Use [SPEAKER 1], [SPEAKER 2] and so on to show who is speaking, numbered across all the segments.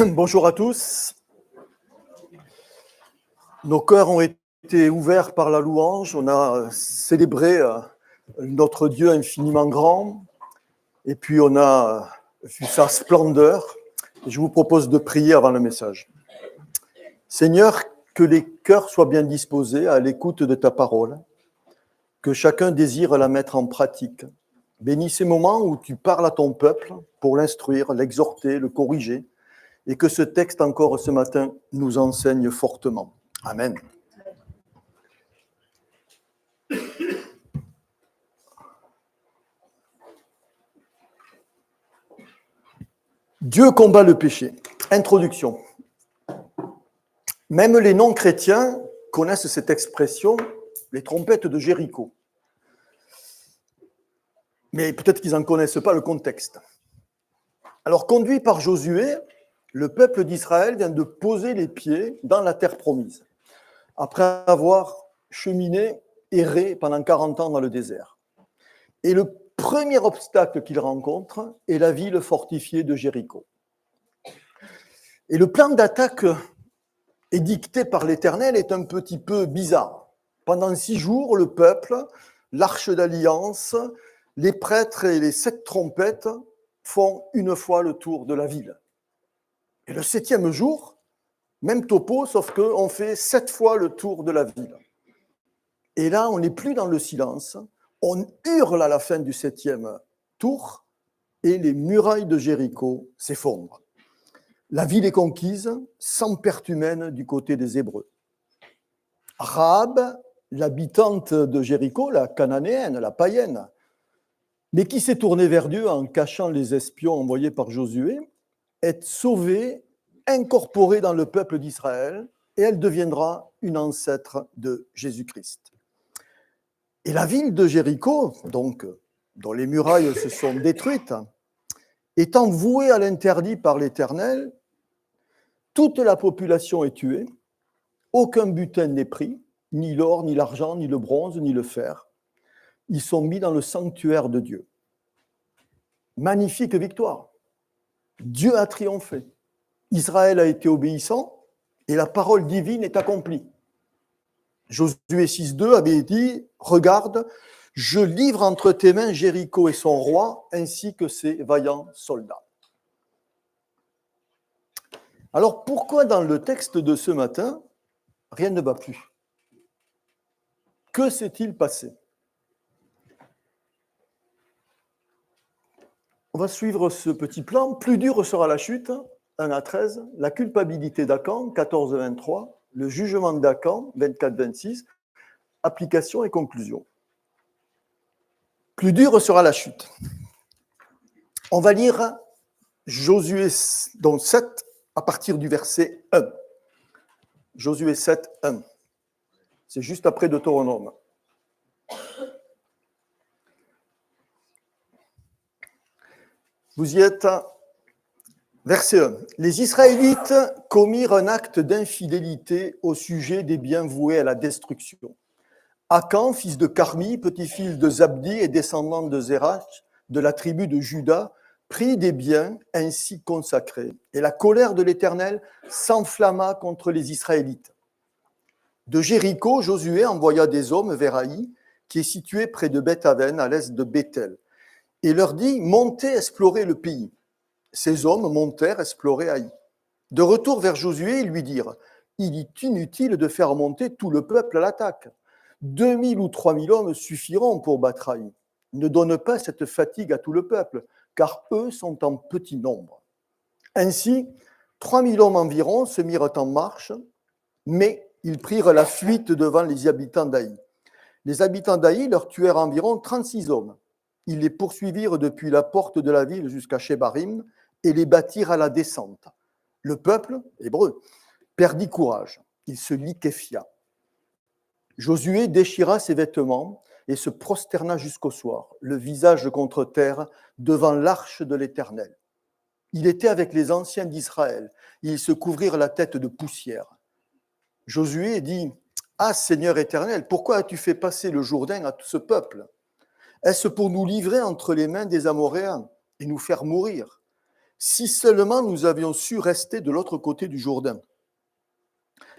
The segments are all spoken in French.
[SPEAKER 1] Bonjour à tous. Nos cœurs ont été ouverts par la louange. On a célébré notre Dieu infiniment grand. Et puis on a vu sa splendeur. Et je vous propose de prier avant le message. Seigneur, que les cœurs soient bien disposés à l'écoute de ta parole. Que chacun désire la mettre en pratique. Bénis ces moments où tu parles à ton peuple pour l'instruire, l'exhorter, le corriger. Et que ce texte encore ce matin nous enseigne fortement. Amen. Dieu combat le péché. Introduction. Même les non-chrétiens connaissent cette expression, les trompettes de Jéricho. Mais peut-être qu'ils n'en connaissent pas le contexte. Alors, conduit par Josué, le peuple d'Israël vient de poser les pieds dans la terre promise, après avoir cheminé, erré pendant 40 ans dans le désert. Et le premier obstacle qu'il rencontre est la ville fortifiée de Jéricho. Et le plan d'attaque édicté par l'Éternel est un petit peu bizarre. Pendant 6 jours, le peuple, l'arche d'alliance, les prêtres et les 7 trompettes font une fois le tour de la ville. Et le 7e jour, même topo, sauf qu'on fait 7 fois le tour de la ville. Et là, on n'est plus dans le silence, on hurle à la fin du 7e tour et les murailles de Jéricho s'effondrent. La ville est conquise, sans perte humaine du côté des Hébreux. Rahab, l'habitante de Jéricho, la cananéenne, la païenne, mais qui s'est tournée vers Dieu en cachant les espions envoyés par Josué, est sauvée, incorporée dans le peuple d'Israël, et elle deviendra une ancêtre de Jésus-Christ. Et la ville de Jéricho, donc, dont les murailles se sont détruites, étant vouée à l'interdit par l'Éternel, toute la population est tuée, aucun butin n'est pris, ni l'or, ni l'argent, ni le bronze, ni le fer. Ils sont mis dans le sanctuaire de Dieu. Magnifique victoire. Dieu a triomphé. Israël a été obéissant et la parole divine est accomplie. Josué 6,2 avait dit « Regarde, je livre entre tes mains Jéricho et son roi, ainsi que ses vaillants soldats. » Alors pourquoi dans le texte de ce matin, rien ne va plus? Que s'est-il passé? On va suivre ce petit plan. Plus dure sera la chute, 1 à 13, la culpabilité d'Akan, 14 à 23, le jugement d'Akan, 24 à 26, application et conclusion. Plus dure sera la chute. On va lire Josué 7 à partir du verset 1. Josué 7, 1. C'est juste après Deutéronome. Vous y êtes. Verset 1. Les Israélites commirent un acte d'infidélité au sujet des biens voués à la destruction. Akan, fils de Carmi, petit-fils de Zabdi et descendant de Zérach, de la tribu de Juda, prit des biens ainsi consacrés. Et la colère de l'Éternel s'enflamma contre les Israélites. De Jéricho, Josué envoya des hommes vers Haï, qui est situé près de Beth-Aven, à l'est de Béthel, et leur dit « Montez explorer le pays ». Ces hommes montèrent explorer Haï. De retour vers Josué, ils lui dirent « Il est inutile de faire monter tout le peuple à l'attaque. 2000 ou 3000 hommes suffiront pour battre Haï. Ne donne pas cette fatigue à tout le peuple, car eux sont en petit nombre. » Ainsi, 3000 hommes environ se mirent en marche, mais ils prirent la fuite devant les habitants d'Haï. Les habitants d'Haï leur tuèrent environ 36 hommes. Ils les poursuivirent depuis la porte de la ville jusqu'à Shebarim et les battirent à la descente. Le peuple, hébreu, perdit courage. Il se liquéfia. Josué déchira ses vêtements et se prosterna jusqu'au soir, le visage contre terre, devant l'arche de l'Éternel. Il était avec les anciens d'Israël. Ils se couvrirent la tête de poussière. Josué dit « Ah, Seigneur éternel, pourquoi as-tu fait passer le Jourdain à tout ce peuple? Est-ce pour nous livrer entre les mains des Amoréens et nous faire mourir? Si seulement nous avions su rester de l'autre côté du Jourdain.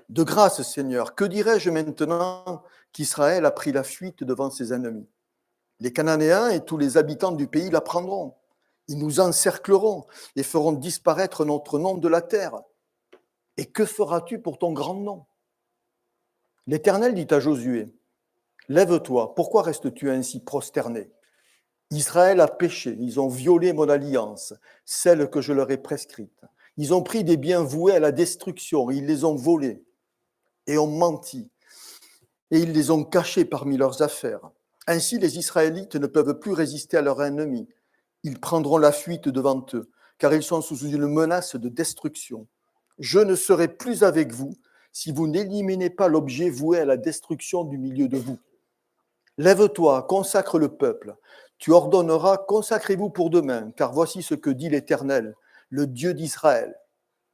[SPEAKER 1] De grâce, Seigneur, que dirais-je maintenant qu'Israël a pris la fuite devant ses ennemis? Les Cananéens et tous les habitants du pays la prendront. Ils nous encercleront et feront disparaître notre nom de la terre. Et que feras-tu pour ton grand nom? L'Éternel dit à Josué, lève-toi, pourquoi restes-tu ainsi prosterné? Israël a péché, ils ont violé mon alliance, celle que je leur ai prescrite. Ils ont pris des biens voués à la destruction, ils les ont volés et ont menti, et ils les ont cachés parmi leurs affaires. Ainsi, les Israélites ne peuvent plus résister à leurs ennemis. Ils prendront la fuite devant eux, car ils sont sous une menace de destruction. Je ne serai plus avec vous si vous n'éliminez pas l'objet voué à la destruction du milieu de vous. Lève-toi, consacre le peuple. Tu ordonneras, consacrez-vous pour demain, car voici ce que dit l'Éternel, le Dieu d'Israël.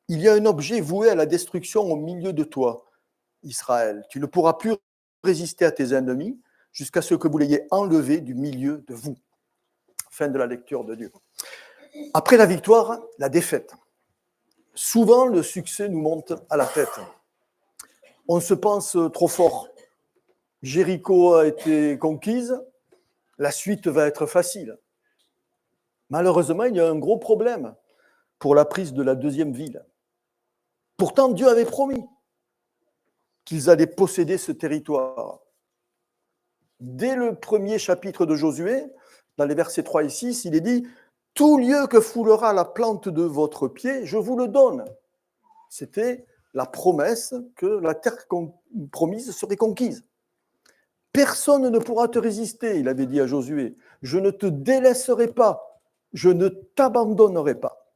[SPEAKER 1] Il y a un objet voué à la destruction au milieu de toi, Israël. Tu ne pourras plus résister à tes ennemis jusqu'à ce que vous l'ayez enlevé du milieu de vous. Fin de la lecture de Dieu. Après la victoire, la défaite. Souvent, le succès nous monte à la tête. On se pense trop fort. Jéricho a été conquise, la suite va être facile. Malheureusement, il y a un gros problème pour la prise de la deuxième ville. Pourtant, Dieu avait promis qu'ils allaient posséder ce territoire. Dès le premier chapitre de Josué, dans les versets 3 et 6, il est dit « Tout lieu que foulera la plante de votre pied, je vous le donne. » C'était la promesse que la terre promise serait conquise. Personne ne pourra te résister, il avait dit à Josué. Je ne te délaisserai pas, je ne t'abandonnerai pas.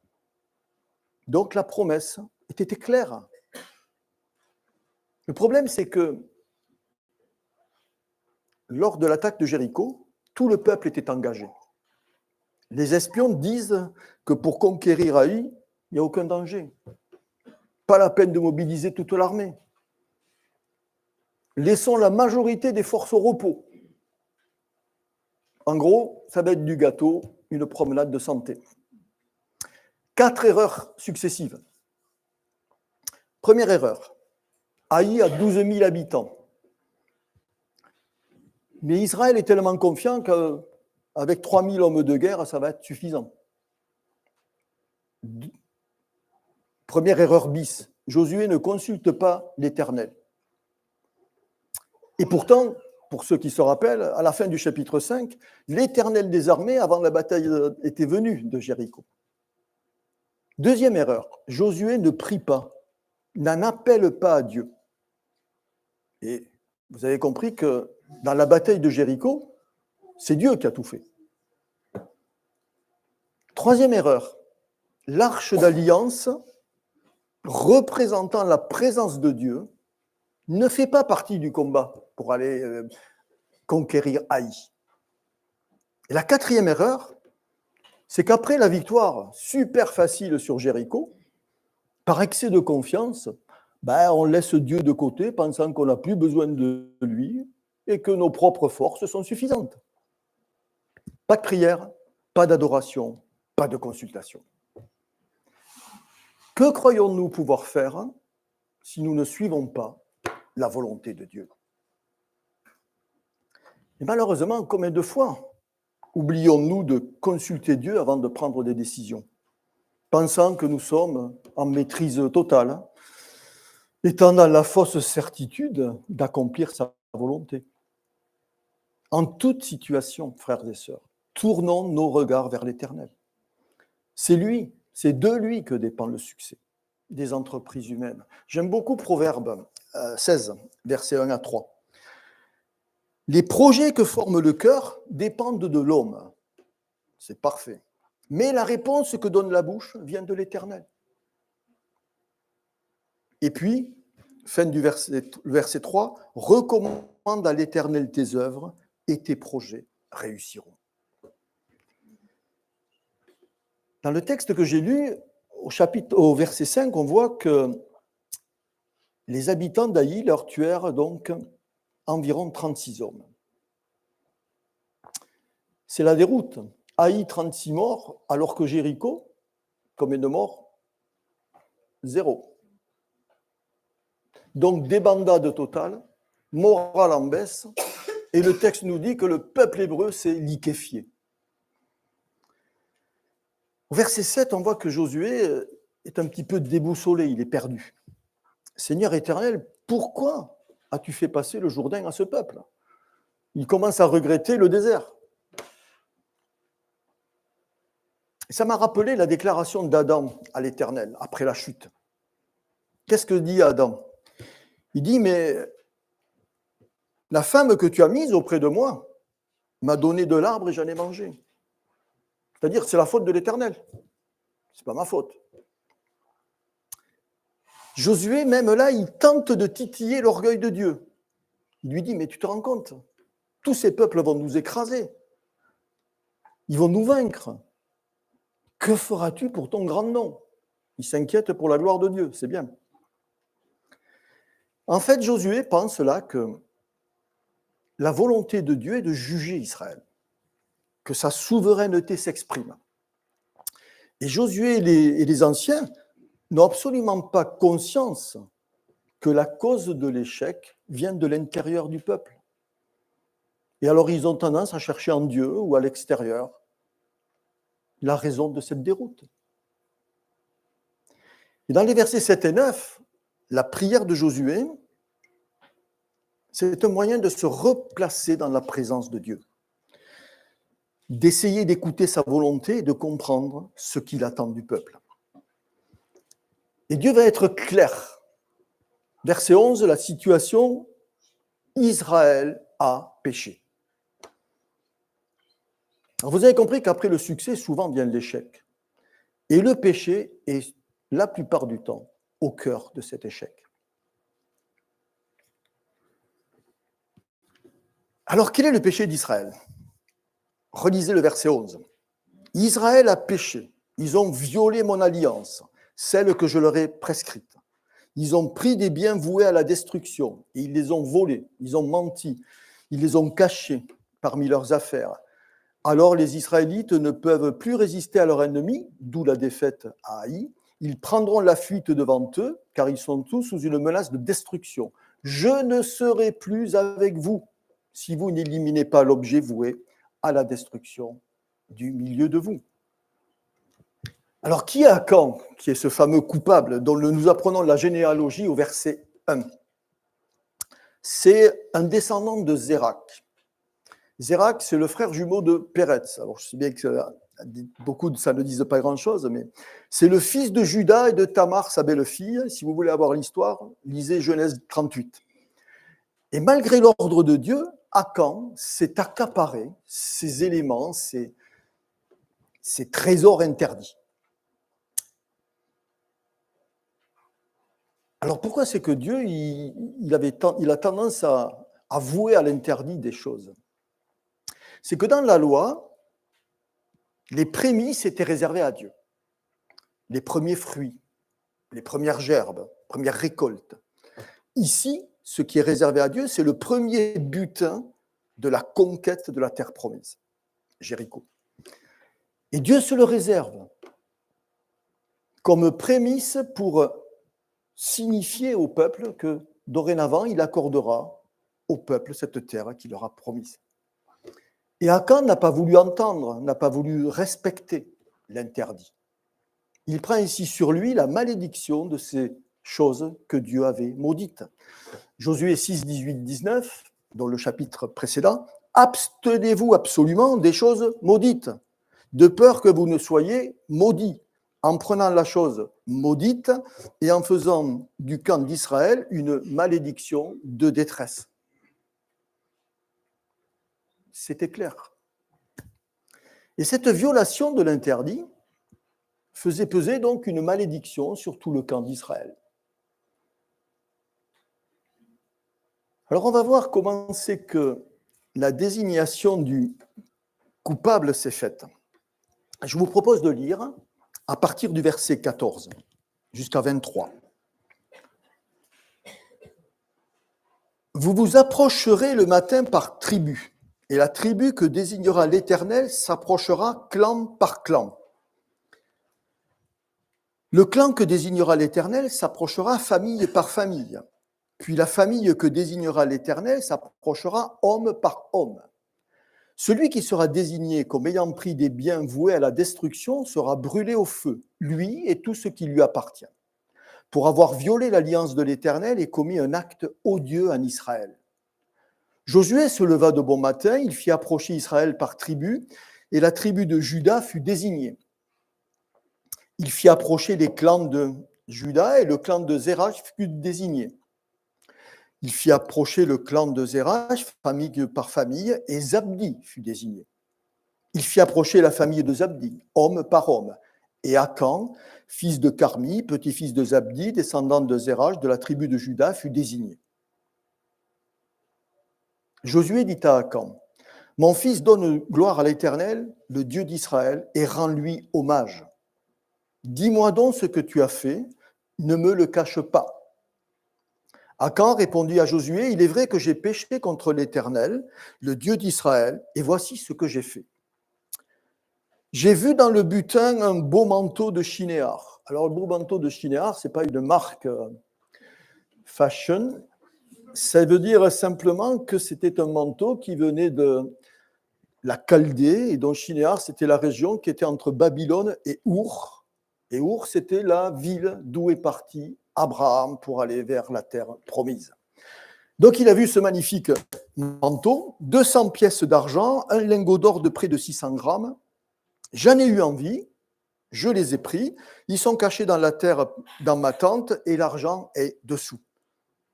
[SPEAKER 1] Donc la promesse était claire. Le problème, c'est que lors de l'attaque de Jéricho, tout le peuple était engagé. Les espions disent que pour conquérir Haï, il n'y a aucun danger. Pas la peine de mobiliser toute l'armée. Laissons la majorité des forces au repos. En gros, ça va être du gâteau, une promenade de santé. 4 erreurs successives. Première erreur, Haï a 12 000 habitants. Mais Israël est tellement confiant qu'avec 3 000 hommes de guerre, ça va être suffisant. Première erreur bis, Josué ne consulte pas l'Éternel. Et pourtant, pour ceux qui se rappellent, à la fin du chapitre 5, l'Éternel des armées, avant la bataille, était venu de Jéricho. Deuxième erreur, Josué ne prie pas, n'en appelle pas à Dieu. Et vous avez compris que dans la bataille de Jéricho, c'est Dieu qui a tout fait. Troisième erreur, l'arche d'alliance, représentant la présence de Dieu, ne fait pas partie du combat pour aller conquérir Haï. Et la quatrième erreur, c'est qu'après la victoire super facile sur Jéricho, par excès de confiance, on laisse Dieu de côté, pensant qu'on n'a plus besoin de lui et que nos propres forces sont suffisantes. Pas de prière, pas d'adoration, pas de consultation. Que croyons-nous pouvoir faire si nous ne suivons pas la volonté de Dieu? Et malheureusement, combien de fois oublions-nous de consulter Dieu avant de prendre des décisions, pensant que nous sommes en maîtrise totale, étant dans la fausse certitude d'accomplir sa volonté. En toute situation, frères et sœurs, tournons nos regards vers l'Éternel. C'est de lui que dépend le succès des entreprises humaines. J'aime beaucoup Proverbe 16, versets 1 à 3. Les projets que forme le cœur dépendent de l'homme. C'est parfait. Mais la réponse que donne la bouche vient de l'Éternel. Et puis, fin du verset 3, recommande à l'Éternel tes œuvres et tes projets réussiront. Dans le texte que j'ai lu, au verset 5, on voit que les habitants d'Haï leur tuèrent donc environ 36 hommes. C'est la déroute. Haï, 36 morts, alors que Jéricho, Combien de morts? 0. Donc, débandade totale, morale en baisse, et le texte nous dit que le peuple hébreu s'est liquéfié. Au verset 7, on voit que Josué est un petit peu déboussolé, il est perdu. Seigneur éternel, pourquoi as-tu fait passer le Jourdain à ce peuple? Il commence à regretter le désert. Et ça m'a rappelé la déclaration d'Adam à l'Éternel après la chute. Qu'est-ce que dit Adam? Il dit, mais la femme que tu as mise auprès de moi m'a donné de l'arbre et j'en ai mangé. C'est-à-dire, c'est la faute de l'Éternel. C'est pas ma faute. Josué, même là, il tente de titiller l'orgueil de Dieu. Il lui dit, mais tu te rends compte, tous ces peuples vont nous écraser. Ils vont nous vaincre. Que feras-tu pour ton grand nom? Il s'inquiète pour la gloire de Dieu, c'est bien. En fait, Josué pense là que la volonté de Dieu est de juger Israël, que sa souveraineté s'exprime. Et Josué et les anciens n'ont absolument pas conscience que la cause de l'échec vient de l'intérieur du peuple. Et alors ils ont tendance à chercher en Dieu ou à l'extérieur la raison de cette déroute. Et dans les versets 7 et 9, la prière de Josué, c'est un moyen de se replacer dans la présence de Dieu, d'essayer d'écouter sa volonté et de comprendre ce qu'il attend du peuple. Et Dieu va être clair. Verset 11, la situation, Israël a péché. Alors vous avez compris qu'après le succès, souvent vient l'échec. Et le péché est, la plupart du temps, au cœur de cet échec. Alors, quel est le péché d'Israël? Relisez le verset 11. Israël a péché. Ils ont violé mon alliance, celle que je leur ai prescrite. Ils ont pris des biens voués à la destruction et ils les ont volés, ils ont menti, ils les ont cachés parmi leurs affaires. Alors les Israélites ne peuvent plus résister à leur ennemi, d'où la défaite à Haï. Ils prendront la fuite devant eux, car ils sont tous sous une menace de destruction. Je ne serai plus avec vous si vous n'éliminez pas l'objet voué à la destruction du milieu de vous. Alors, qui est Akan, qui est ce fameux coupable dont nous apprenons la généalogie au verset 1? C'est un descendant de Zérak. Zérak, c'est le frère jumeau de Péretz. Alors, je sais bien que beaucoup de ça ne disent pas grand-chose, mais c'est le fils de Juda et de Tamar, sa belle-fille. Si vous voulez avoir l'histoire, lisez Genèse 38. Et malgré l'ordre de Dieu, Akan s'est accaparé ces éléments, ces trésors interdits. Alors pourquoi c'est que Dieu il a tendance à vouer à l'interdit des choses? C'est que dans la loi, les prémices étaient réservées à Dieu. Les premiers fruits, les premières gerbes, les premières récoltes. Ici, ce qui est réservé à Dieu, c'est le premier butin de la conquête de la terre promise, Jéricho. Et Dieu se le réserve comme prémisse pour signifier au peuple que dorénavant, il accordera au peuple cette terre qu'il leur a promise. Et Akan n'a pas voulu entendre, n'a pas voulu respecter l'interdit. Il prend ainsi sur lui la malédiction de ces choses que Dieu avait maudites. Josué 6, 18, 19, dans le chapitre précédent, « Abstenez-vous absolument des choses maudites, de peur que vous ne soyez maudits, en prenant la chose maudite et en faisant du camp d'Israël une malédiction de détresse. » C'était clair. Et cette violation de l'interdit faisait peser donc une malédiction sur tout le camp d'Israël. Alors on va voir comment c'est que la désignation du coupable s'est faite. Je vous propose de lire à partir du verset 14 jusqu'à 23. Vous vous approcherez le matin par tribu, et la tribu que désignera l'Éternel s'approchera clan par clan. Le clan que désignera l'Éternel s'approchera famille par famille. Puis la famille que désignera l'Éternel s'approchera homme par homme. Celui qui sera désigné comme ayant pris des biens voués à la destruction sera brûlé au feu, lui et tout ce qui lui appartient, pour avoir violé l'alliance de l'Éternel et commis un acte odieux en Israël. Josué se leva de bon matin, il fit approcher Israël par tribu, et la tribu de Juda fut désignée. Il fit approcher les clans de Juda, et le clan de Zérach fut désigné. Il fit approcher le clan de Zérach, famille par famille, et Zabdi fut désigné. Il fit approcher la famille de Zabdi, homme par homme, et Akan, fils de Carmi, petit-fils de Zabdi, descendant de Zérach, de la tribu de Juda, fut désigné. Josué dit à Akan, « Mon fils donne gloire à l'Éternel, le Dieu d'Israël, et rends-lui hommage. Dis-moi donc ce que tu as fait, ne me le cache pas. » Akan répondit à Josué, « Il est vrai que j'ai péché contre l'Éternel, le Dieu d'Israël, et voici ce que j'ai fait. J'ai vu dans le butin un beau manteau de Shinéar. » Alors, le beau manteau de Shinéar, ce n'est pas une marque fashion. Ça veut dire simplement que c'était un manteau qui venait de la Chaldée, et dont Shinéar, c'était la région qui était entre Babylone et Our. Et Our, c'était la ville d'où est parti Abraham pour aller vers la terre promise. Donc, il a vu ce magnifique manteau, 200 pièces d'argent, un lingot d'or de près de 600 grammes. J'en ai eu envie, je les ai pris. Ils sont cachés dans la terre, dans ma tente, et l'argent est dessous.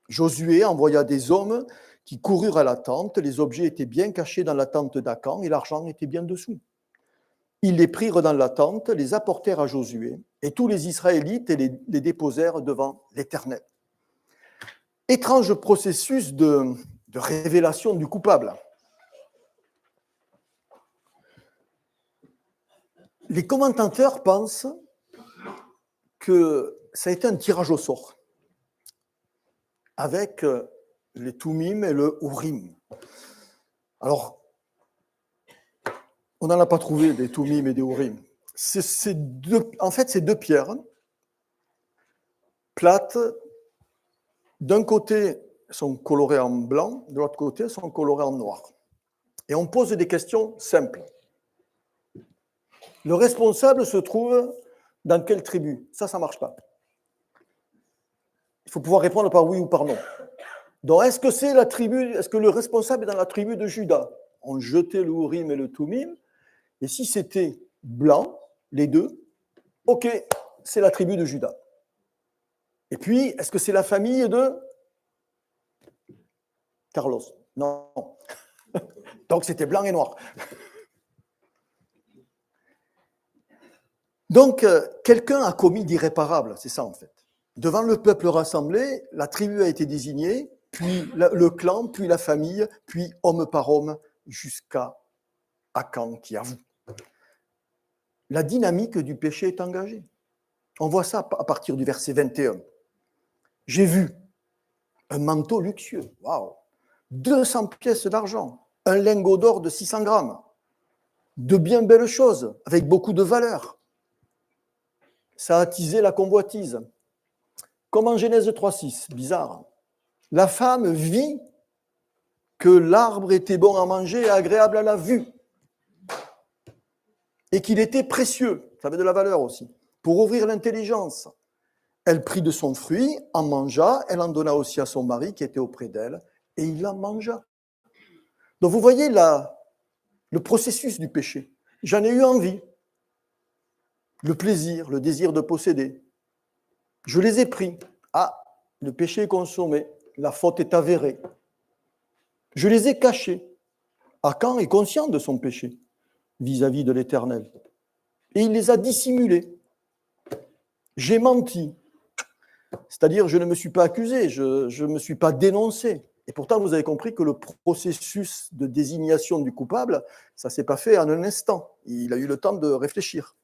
[SPEAKER 1] Josué envoya des hommes qui coururent à la tente. Les objets étaient bien cachés dans la tente d'Akan et l'argent était bien dessous. Ils les prirent dans la tente, les apportèrent à Josué, et tous les Israélites les déposèrent devant l'Éternel. Étrange processus de révélation du coupable. Les commentateurs pensent que ça a été un tirage au sort avec les Tumim et le Urim. Alors, on n'en a pas trouvé des Tumim et des Urim. En fait, c'est deux pierres plates. D'un côté, sont colorées en blanc, de l'autre côté, sont colorées en noir. Et on pose des questions simples. Le responsable se trouve dans quelle tribu? Ça ne marche pas. Il faut pouvoir répondre par oui ou par non. Donc, est-ce que le responsable est dans la tribu de Juda? On jetait le Urim et le Tumim, et si c'était blanc, les deux, ok, c'est la tribu de Juda. Et puis, est-ce que c'est la famille de Carlos? Non. Donc, c'était blanc et noir. Donc, quelqu'un a commis d'irréparable, c'est ça en fait. Devant le peuple rassemblé, la tribu a été désignée, puis le clan, puis la famille, puis homme par homme, jusqu'à Akan qui avoue. La dynamique du péché est engagée. On voit ça à partir du verset 21. J'ai vu un manteau luxueux, waouh, 200 pièces d'argent, un lingot d'or de 600 grammes, de bien belles choses, avec beaucoup de valeur. Ça a attisé la convoitise. Comme en Genèse 3,6, bizarre. La femme vit que l'arbre était bon à manger et agréable à la vue, et qu'il était précieux, ça avait de la valeur aussi, pour ouvrir l'intelligence. Elle prit de son fruit, en mangea, elle en donna aussi à son mari qui était auprès d'elle, et il en mangea. Donc vous voyez le processus du péché. J'en ai eu envie, le plaisir, le désir de posséder. Je les ai pris. Ah, le péché est consommé, la faute est avérée. Je les ai cachés. Akan est conscient de son péché vis-à-vis de l'Éternel. Et il les a dissimulés. J'ai menti. C'est-à-dire, je ne me suis pas accusé, je ne me suis pas dénoncé. Et pourtant, vous avez compris que le processus de désignation du coupable, ça ne s'est pas fait en un instant. Il a eu le temps de réfléchir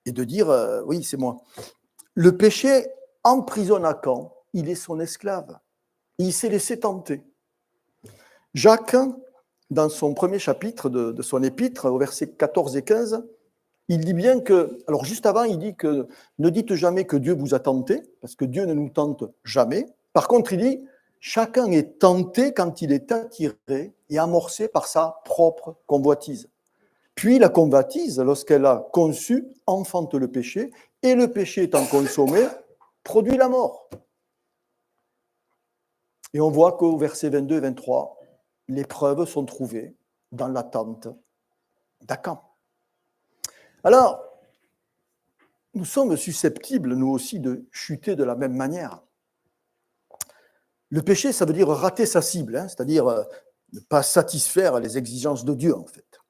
[SPEAKER 1] et de dire, oui, c'est moi. Le péché emprisonne Akan, il est son esclave. Il s'est laissé tenter. Jacques, dans son premier chapitre de son épître, au verset 14 et 15, Il dit bien que, alors juste avant, il dit que ne dites jamais que Dieu vous a tenté, parce que Dieu ne nous tente jamais. Par contre, il dit, chacun est tenté quand il est attiré et amorcé par sa propre convoitise. Puis la convoitise, lorsqu'elle a conçu, enfante le péché, et le péché étant consommé, produit la mort. Et on voit qu'au verset 22 et 23, les preuves sont trouvées dans l'attente d'Akan. Alors, nous sommes susceptibles, nous aussi, de chuter de la même manière. Le péché, ça veut dire rater sa cible, c'est-à-dire ne pas satisfaire les exigences de Dieu, en fait.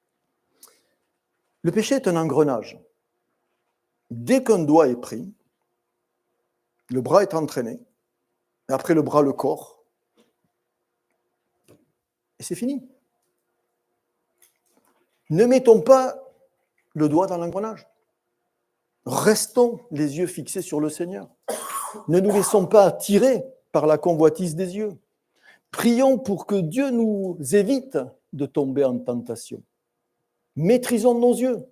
[SPEAKER 1] Le péché est un engrenage. Dès qu'un doigt est pris, le bras est entraîné, et après le bras, le corps, et c'est fini. Ne mettons pas le doigt dans l'engrenage. Restons les yeux fixés sur le Seigneur. Ne nous laissons pas attirer par la convoitise des yeux. Prions pour que Dieu nous évite de tomber en tentation. Maîtrisons nos yeux.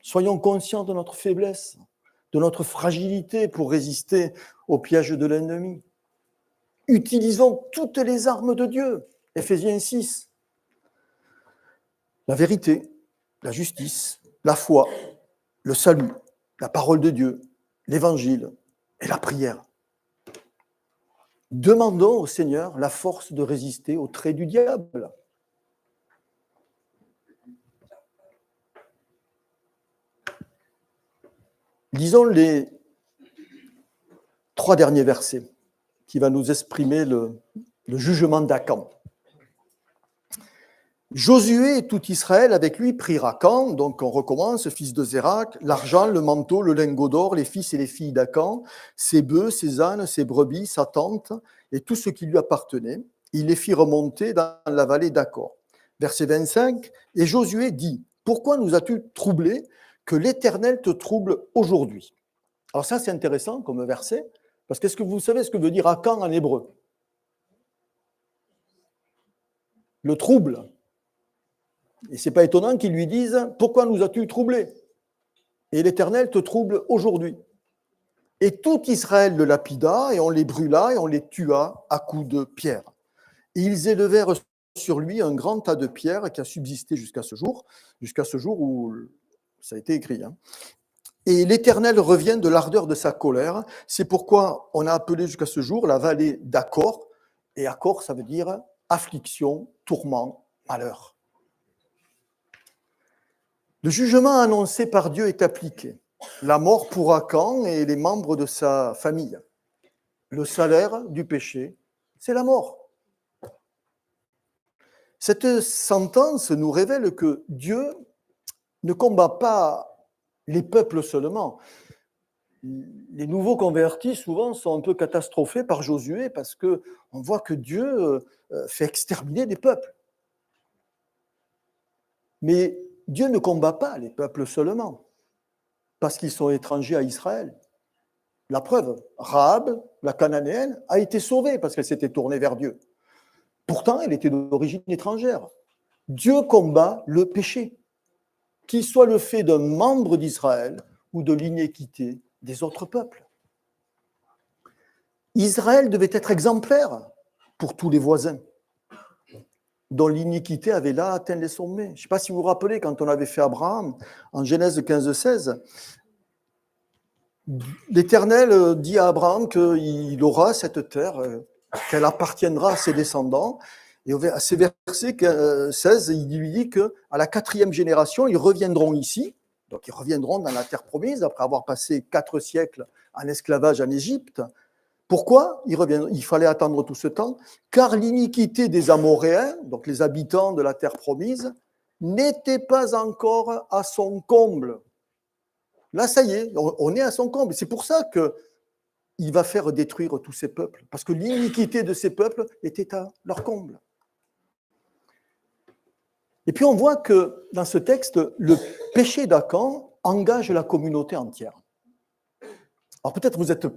[SPEAKER 1] Soyons conscients de notre faiblesse, de notre fragilité pour résister au piège de l'ennemi. Utilisons toutes les armes de Dieu. Éphésiens 6. La vérité, la justice, la foi, le salut, la parole de Dieu, l'évangile et la prière. Demandons au Seigneur la force de résister aux traits du diable. Lisons les 3 derniers versets qui va nous exprimer le jugement d'Akan. Josué et tout Israël avec lui prirent Akan, donc on recommence, fils de Zérak, l'argent, le manteau, le lingot d'or, les fils et les filles d'Akan, ses bœufs, ses ânes, ses brebis, sa tente et tout ce qui lui appartenait. Il les fit remonter dans la vallée d'Akkor. Verset 25, et Josué dit, pourquoi nous as-tu troublés que l'Éternel te trouble aujourd'hui? Alors ça c'est intéressant comme verset, parce que est-ce que vous savez ce que veut dire Akan en hébreu? Le trouble. Et ce n'est pas étonnant qu'ils lui disent « Pourquoi nous as-tu troublés ?» Et l'Éternel te trouble aujourd'hui. Et tout Israël le lapida, et on les brûla, et on les tua à coups de pierre. Et ils élevèrent sur lui un grand tas de pierres qui a subsisté jusqu'à ce jour où ça a été écrit. Et l'Éternel revient de l'ardeur de sa colère. C'est pourquoi on a appelé jusqu'à ce jour la vallée d'Akkor. Et Akkor, ça veut dire affliction, tourment, malheur. Le jugement annoncé par Dieu est appliqué. La mort pour Akan et les membres de sa famille. Le salaire du péché, c'est la mort. Cette sentence nous révèle que Dieu ne combat pas les peuples seulement. Les nouveaux convertis, souvent, sont un peu catastrophés par Josué parce qu'on voit que Dieu fait exterminer des peuples. Mais Dieu ne combat pas les peuples seulement, parce qu'ils sont étrangers à Israël. La preuve, Rahab, la Cananéenne, a été sauvée parce qu'elle s'était tournée vers Dieu. Pourtant, elle était d'origine étrangère. Dieu combat le péché, qu'il soit le fait d'un membre d'Israël ou de l'iniquité des autres peuples. Israël devait être exemplaire pour tous les voisins, dont l'iniquité avait là atteint les sommets. Je ne sais pas si vous vous rappelez, quand on avait fait Abraham, en Genèse 15-16, l'Éternel dit à Abraham qu'il aura cette terre, qu'elle appartiendra à ses descendants. Et à ces versets 16, il lui dit qu'à la 4e génération, ils reviendront ici, donc ils reviendront dans la terre promise, après avoir passé 4 siècles en esclavage en Égypte. Pourquoi il fallait attendre tout ce temps? Car l'iniquité des Amoréens, donc les habitants de la terre promise, n'était pas encore à son comble. Là, ça y est, on est à son comble. C'est pour ça qu'il va faire détruire tous ces peuples, parce que l'iniquité de ces peuples était à leur comble. Et puis on voit que dans ce texte, le péché d'Akan engage la communauté entière. Alors peut-être vous êtes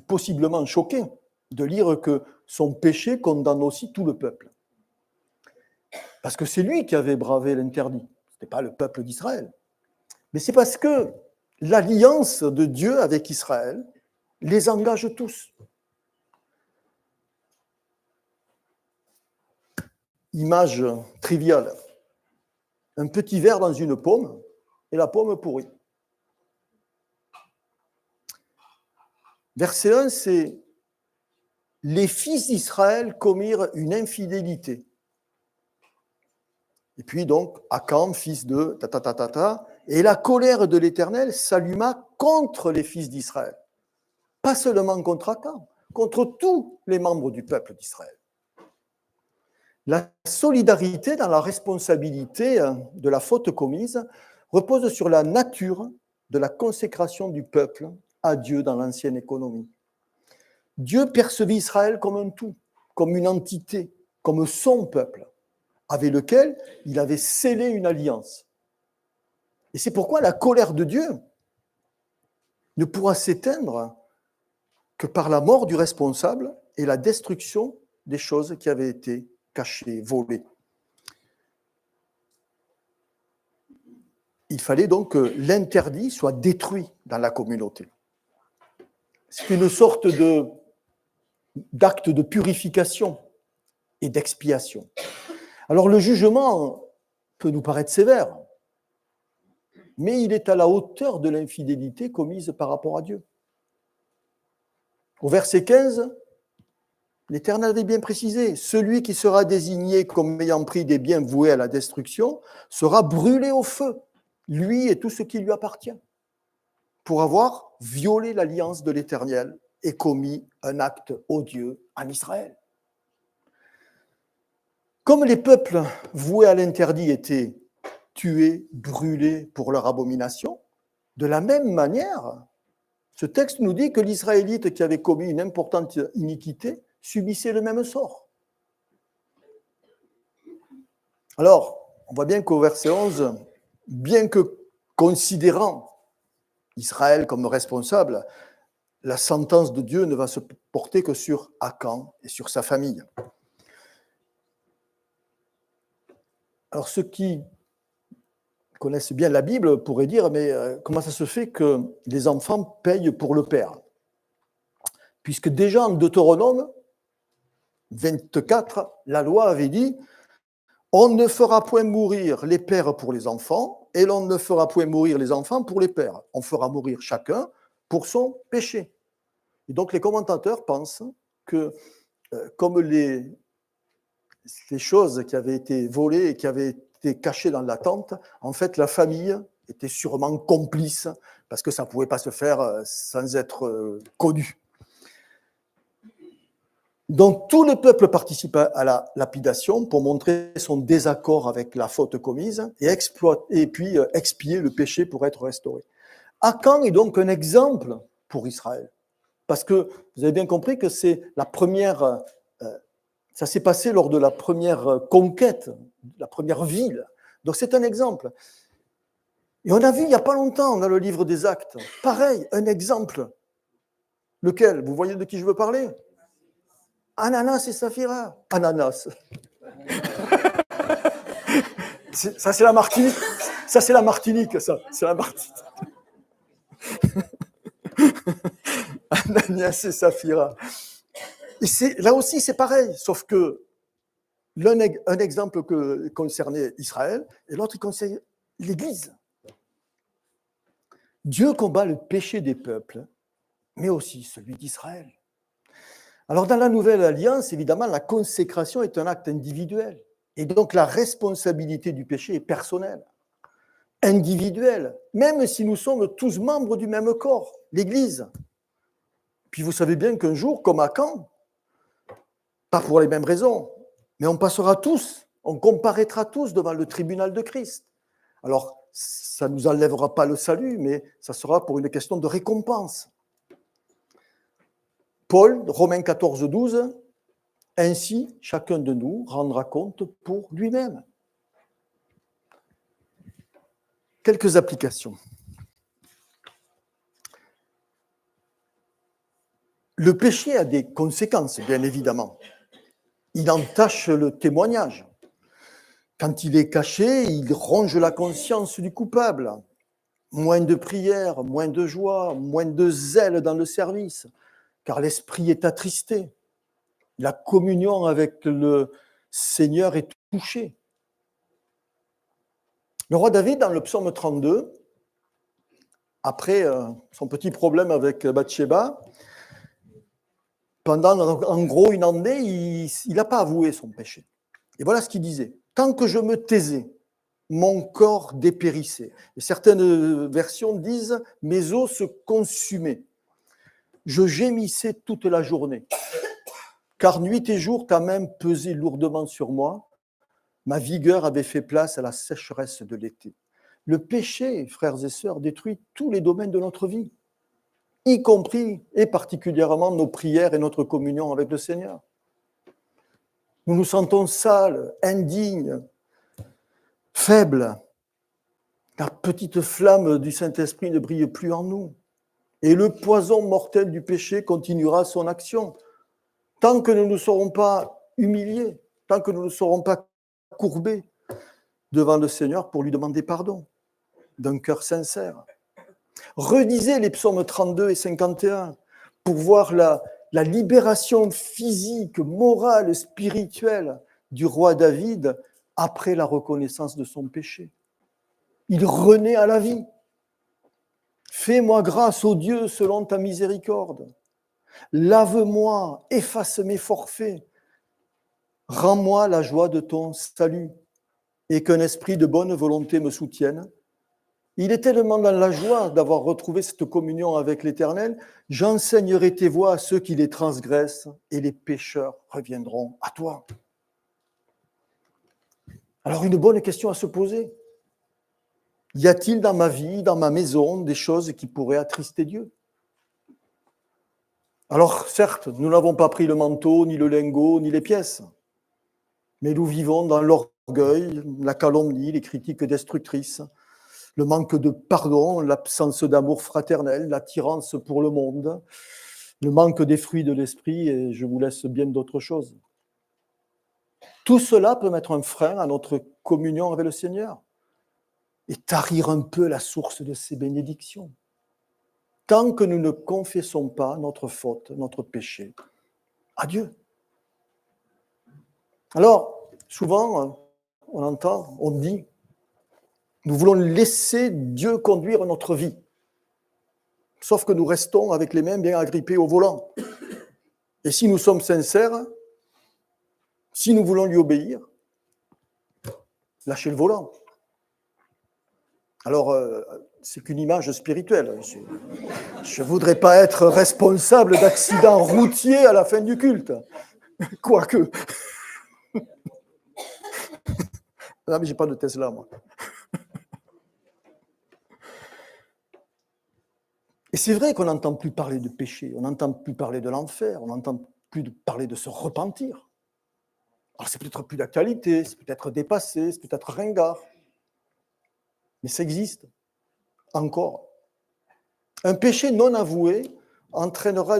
[SPEAKER 1] possiblement choqués de lire que son péché condamne aussi tout le peuple. Parce que c'est lui qui avait bravé l'interdit, ce n'était pas le peuple d'Israël. Mais c'est parce que l'alliance de Dieu avec Israël les engage tous. Image triviale. Un petit verre dans une pomme et la pomme pourrit. Verset 1, c'est « Les fils d'Israël commirent une infidélité ». Et puis donc, Akam, fils de et la colère de l'Éternel s'alluma contre les fils d'Israël. Pas seulement contre Akam, contre tous les membres du peuple d'Israël. La solidarité dans la responsabilité de la faute commise repose sur la nature de la consécration du peuple à Dieu dans l'ancienne économie. Dieu percevait Israël comme un tout, comme une entité, comme son peuple, avec lequel il avait scellé une alliance. Et c'est pourquoi la colère de Dieu ne pourra s'éteindre que par la mort du responsable et la destruction des choses qui avaient été cachées, volées. Il fallait donc que l'interdit soit détruit dans la communauté. C'est une sorte d'acte de purification et d'expiation. Alors le jugement peut nous paraître sévère, mais il est à la hauteur de l'infidélité commise par rapport à Dieu. Au verset 15, l'Éternel avait bien précisé, celui qui sera désigné comme ayant pris des biens voués à la destruction sera brûlé au feu, lui et tout ce qui lui appartient, pour avoir violé l'alliance de l'Éternel et commis un acte odieux en Israël. Comme les peuples voués à l'interdit étaient tués, brûlés pour leur abomination, de la même manière, ce texte nous dit que l'Israélite qui avait commis une importante iniquité subissait le même sort. Alors, on voit bien qu'au verset 11, bien que considérant Israël comme responsable, la sentence de Dieu ne va se porter que sur Akan et sur sa famille. Alors, ceux qui connaissent bien la Bible pourraient dire, mais comment ça se fait que les enfants payent pour le père? Puisque déjà en Deutéronome 24, la loi avait dit « On ne fera point mourir les pères pour les enfants, et l'on ne fera point mourir les enfants pour les pères. On fera mourir chacun pour son péché. » Et donc les commentateurs pensent que comme les choses qui avaient été volées et qui avaient été cachées dans la tente, en fait la famille était sûrement complice parce que ça ne pouvait pas se faire sans être connu. Donc tout le peuple participe à la lapidation pour montrer son désaccord avec la faute commise et puis expier le péché pour être restauré. Akan est donc un exemple pour Israël. Parce que vous avez bien compris que c'est la première, ça s'est passé lors de la première conquête, la première ville. Donc c'est un exemple. Et on a vu il n'y a pas longtemps dans le livre des Actes, pareil, un exemple. Lequel? Vous voyez de qui je veux parler? Ananas et Saphira. Ananas. Ça c'est la Martinique. Ça c'est la Martinique, ça. C'est la Martinique. Ananias et Saphira. Et là aussi, c'est pareil, sauf que un exemple concernait Israël et l'autre concernait l'Église. Dieu combat le péché des peuples, mais aussi celui d'Israël. Alors, dans la Nouvelle Alliance, évidemment, la consécration est un acte individuel. Et donc, la responsabilité du péché est personnelle, individuelle, même si nous sommes tous membres du même corps, l'Église. Puis vous savez bien qu'un jour, comme à Caen, pas pour les mêmes raisons, mais on passera tous, on comparaîtra tous devant le tribunal de Christ. Alors, ça ne nous enlèvera pas le salut, mais ça sera pour une question de récompense. Paul, Romains 14, 12, ainsi, chacun de nous rendra compte pour lui-même. Quelques applications. Le péché a des conséquences, bien évidemment. Il entache le témoignage. Quand il est caché, il ronge la conscience du coupable. moins de prière, moins de joie, moins de zèle dans le service, car l'esprit est attristé. La communion avec le Seigneur est touchée. Le roi David, dans le psaume 32, après son petit problème avec Bathsheba, pendant en gros une année, il n'a pas avoué son péché. Et voilà ce qu'il disait. Tant que je me taisais, mon corps dépérissait. Et certaines versions disent, mes os se consumaient. Je gémissais toute la journée. Car nuit et jour, ta main pesait lourdement sur moi. Ma vigueur avait fait place à la sécheresse de l'été. Le péché, frères et sœurs, détruit tous les domaines de notre vie, y compris et particulièrement nos prières et notre communion avec le Seigneur. Nous nous sentons sales, indignes, faibles. La petite flamme du Saint-Esprit ne brille plus en nous. Et le poison mortel du péché continuera son action. Tant que nous ne serons pas humiliés, tant que nous ne serons pas courbés devant le Seigneur pour lui demander pardon, d'un cœur sincère. Relisez les psaumes 32 et 51 pour voir la libération physique, morale, spirituelle du roi David après la reconnaissance de son péché. Il renaît à la vie. Fais-moi grâce, ô Dieu, selon ta miséricorde. Lave-moi, efface mes forfaits. Rends-moi la joie de ton salut et qu'un esprit de bonne volonté me soutienne. Il est tellement dans la joie d'avoir retrouvé cette communion avec l'Éternel. J'enseignerai tes voies à ceux qui les transgressent et les pécheurs reviendront à toi. Alors, une bonne question à se poser. Y a-t-il dans ma vie, dans ma maison, des choses qui pourraient attrister Dieu ? Alors, certes, nous n'avons pas pris le manteau, ni le lingot, ni les pièces, mais nous vivons dans l'orgueil, la calomnie, les critiques destructrices, le manque de pardon, l'absence d'amour fraternel, l'attirance pour le monde, le manque des fruits de l'esprit, et je vous laisse bien d'autres choses. Tout cela peut mettre un frein à notre communion avec le Seigneur et tarir un peu la source de ses bénédictions. Tant que nous ne confessons pas notre faute, notre péché à Dieu. Alors, souvent, on entend, on dit, nous voulons laisser Dieu conduire notre vie. Sauf que nous restons avec les mains bien agrippées au volant. Et si nous sommes sincères, si nous voulons lui obéir, lâchez le volant. Alors, c'est qu'une image spirituelle. Je ne voudrais pas être responsable d'accidents routiers à la fin du culte. Quoique. Non, mais je n'ai pas de Tesla, moi. Et c'est vrai qu'on n'entend plus parler de péché, on n'entend plus parler de l'enfer, on n'entend plus parler de se repentir. Alors c'est peut-être plus d'actualité, c'est peut-être dépassé, c'est peut-être ringard. Mais ça existe, encore. Un péché non avoué entravera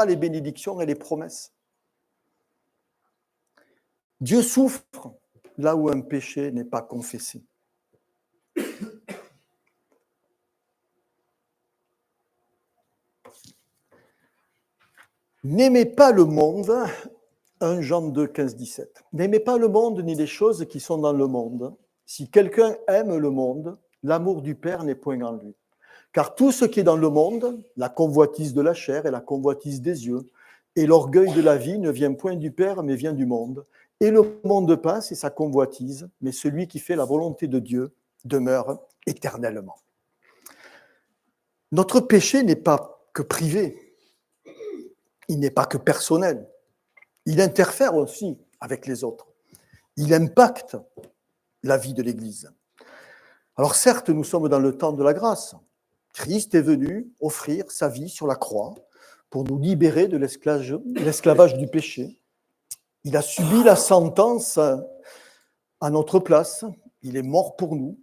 [SPEAKER 1] les bénédictions et les promesses. Dieu souffre là où un péché n'est pas confessé. N'aimez pas le monde, 1 Jean 2, 15, 17. N'aimez pas le monde ni les choses qui sont dans le monde. Si quelqu'un aime le monde, l'amour du Père n'est point en lui. Car tout ce qui est dans le monde, la convoitise de la chair et la convoitise des yeux, et l'orgueil de la vie ne vient point du Père, mais vient du monde. Et le monde passe et sa convoitise, mais celui qui fait la volonté de Dieu demeure éternellement. Notre péché n'est pas que privé. Il n'est pas que personnel, il interfère aussi avec les autres. Il impacte la vie de l'Église. Alors certes, nous sommes dans le temps de la grâce. Christ est venu offrir sa vie sur la croix pour nous libérer de l'esclavage du péché. Il a subi la sentence à notre place. Il est mort pour nous.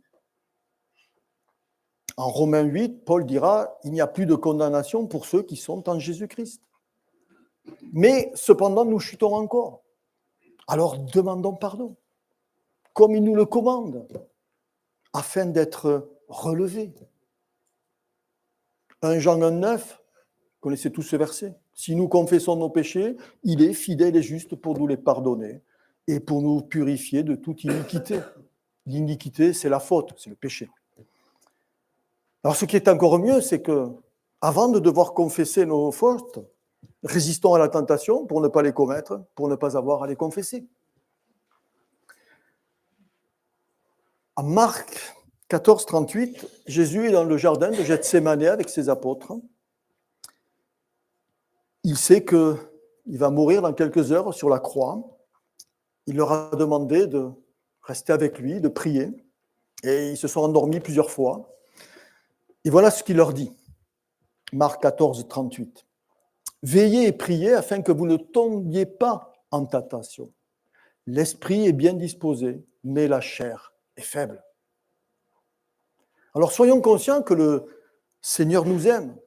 [SPEAKER 1] En Romains 8, Paul dira « Il n'y a plus de condamnation pour ceux qui sont en Jésus-Christ ». Mais cependant, nous chutons encore. Alors demandons pardon, comme il nous le commande, afin d'être relevés. 1 Jean 1,9, vous connaissez tous ce verset. Si nous confessons nos péchés, il est fidèle et juste pour nous les pardonner et pour nous purifier de toute iniquité. L'iniquité, c'est la faute, c'est le péché. Alors ce qui est encore mieux, c'est que avant de devoir confesser nos fautes, résistons à la tentation pour ne pas les commettre, pour ne pas avoir à les confesser. À Marc 14, 38, Jésus est dans le jardin de Gethsémané avec ses apôtres. Il sait qu'il va mourir dans quelques heures sur la croix. Il leur a demandé de rester avec lui, de prier. Et ils se sont endormis plusieurs fois. Et voilà ce qu'il leur dit. Marc 14, 38. Veillez et priez afin que vous ne tombiez pas en tentation. L'esprit est bien disposé, mais la chair est faible. Alors soyons conscients que le Seigneur nous aime,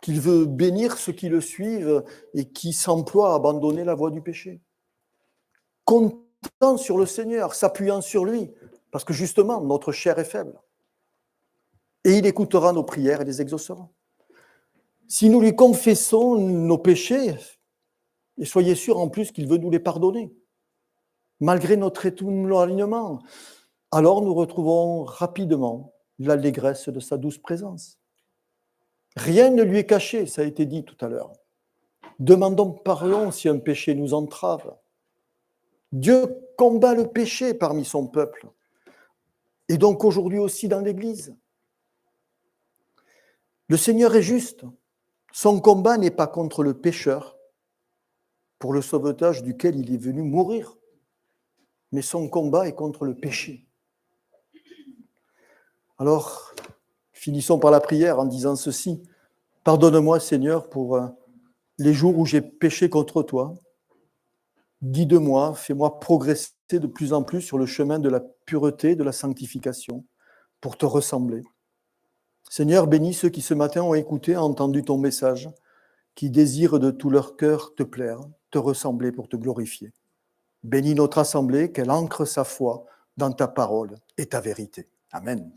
[SPEAKER 1] qu'il veut bénir ceux qui le suivent et qui s'emploient à abandonner la voie du péché. Comptant sur le Seigneur, s'appuyant sur lui, parce que justement, notre chair est faible. Et il écoutera nos prières et les exaucera. Si nous lui confessons nos péchés, et soyez sûrs en plus qu'il veut nous les pardonner, malgré notre éloignement, alors nous retrouvons rapidement l'allégresse de sa douce présence. Rien ne lui est caché, ça a été dit tout à l'heure. Demandons pardon si un péché nous entrave. Dieu combat le péché parmi son peuple, et donc aujourd'hui aussi dans l'Église. Le Seigneur est juste. Son combat n'est pas contre le pécheur, pour le sauvetage duquel il est venu mourir, mais son combat est contre le péché. Alors, finissons par la prière en disant ceci. Pardonne-moi, Seigneur, pour les jours où j'ai péché contre toi. Guide-moi, fais-moi progresser de plus en plus sur le chemin de la pureté, de la sanctification, pour te ressembler. Seigneur, bénis ceux qui ce matin ont écouté, ont entendu ton message, qui désirent de tout leur cœur te plaire, te ressembler pour te glorifier. Bénis notre assemblée, qu'elle ancre sa foi dans ta parole et ta vérité. Amen.